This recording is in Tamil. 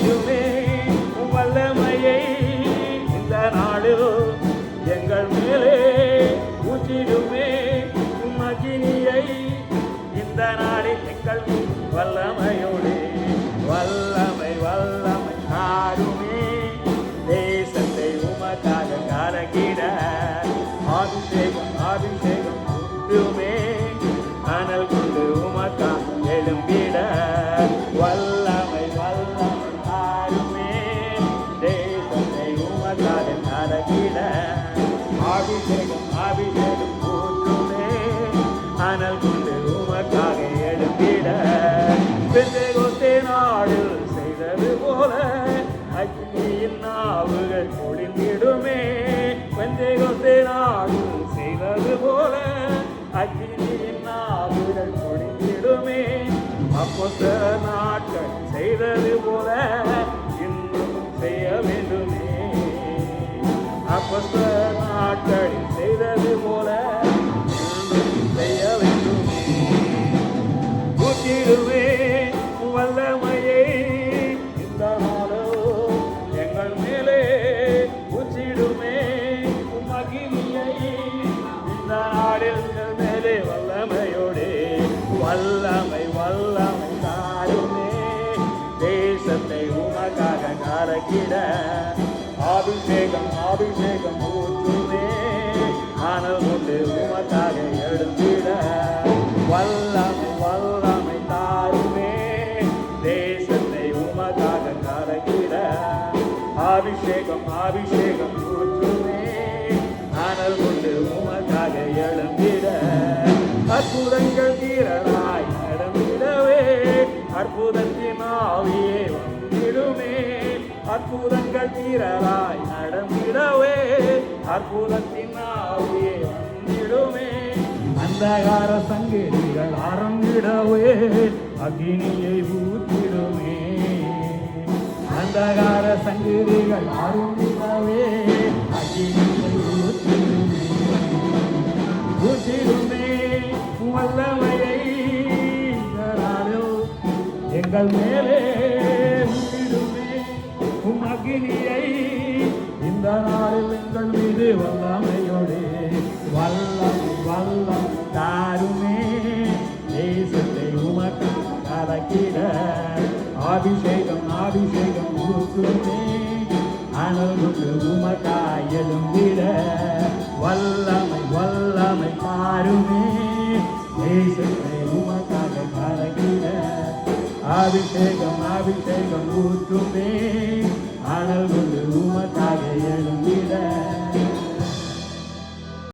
ஊற்றிடுமே வல்லமையை இந்த நாளில் எங்கள் மேலே ஊற்றிடுமே அக்கினியை இந்த நாளில் எங்கள் வல்லமையோடு வல்லமை வல்லமை ஆடுமே தேசத்தை உமக்காக கலக்கிட அபிஷேகம் அபிஷேகம் ஊற்றுமே அனல் கொண்டு உமக்காக எழும்பிட வல்லமை வல்லமை ஆடுமே தேசத்தை உமக்காக கலக்கிட அபிஷேகம் அபிஷேகம் ஊற்றுமே அனல் கொண்டு உமக்காக எழும்பிட பெந்தேகோஸ்தே நாளில் செய்தது போல அக்கினியின் நாவுகள் பொழிந்திடுமே பெந்தேகோஸ்தே நாளில் செய்தது போல அக்கினியின் நாவுகள் பொழிந்திடுமே அப்போஸ்தல நாட்கள் செய்தது போல இன்னும் செய்ய வேண்டுமே அப்போஸ்தல நாட்களில் செய்தது போல இன்னும் செய்ய வேண்டுமே ஊற்றிடுவே வல்லமையை இந்த நாளோ எங்கள் மேலே ஊற்றிடுமே மகிமையை இந்த நாளில் எங்கள் மேலே வல்லமையோடு வல்லமை வல்லமை தாருமே தேசத்தை உமக்காக கலக்கிட அபிஷேகம் அபிஷேகம் ஊற்றுமே அனல் கொண்டு உமக்காக எழுந்திட வல்லமை வல்லமை தாருமே தேசத்தை உமக்காக கலக்கிட அபிஷேகம் அபிஷேகம் ஊற்றுமே அனல் கொண்டு உமக்காக எழுந்திட அற்புதங்கள் தீரராய் நடந்திடவே அற்புதத்தின் ஆவியே வந்திடுமே அற்புதங்கள் தீரராய் நடந்திடவே அற்புதத்தின் ஆவியே வந்திடுமே அந்தகார சங்கதிகள் ஆரம்பிடவே அக்னியை ஊற்றிடுமே அந்தகார சங்கதிகள் ஆரம்பிடவே அக்னியை ஊற்றிடுமே ஊற்றிடுமே வல்லமையை எங்கள் மேலே ஊற்றிடுமே அக்னியை இந்த நாளில் எங்கள் மீது வல்லமையோடு வல்லம் வல்லம் தாருமே தேசத்தை உமக்கு கலக்கிட அபிஷேகம் அபிஷேகம் ஊற்றுமே அனல் கொண்டு உமக்காய் எழும்பிட வல்லமை வல்லமை தாருமே தேசத்தை உமக்காக கலக்கிட அபிஷேகம் அபிஷேகம் ஊற்றுமே அனல்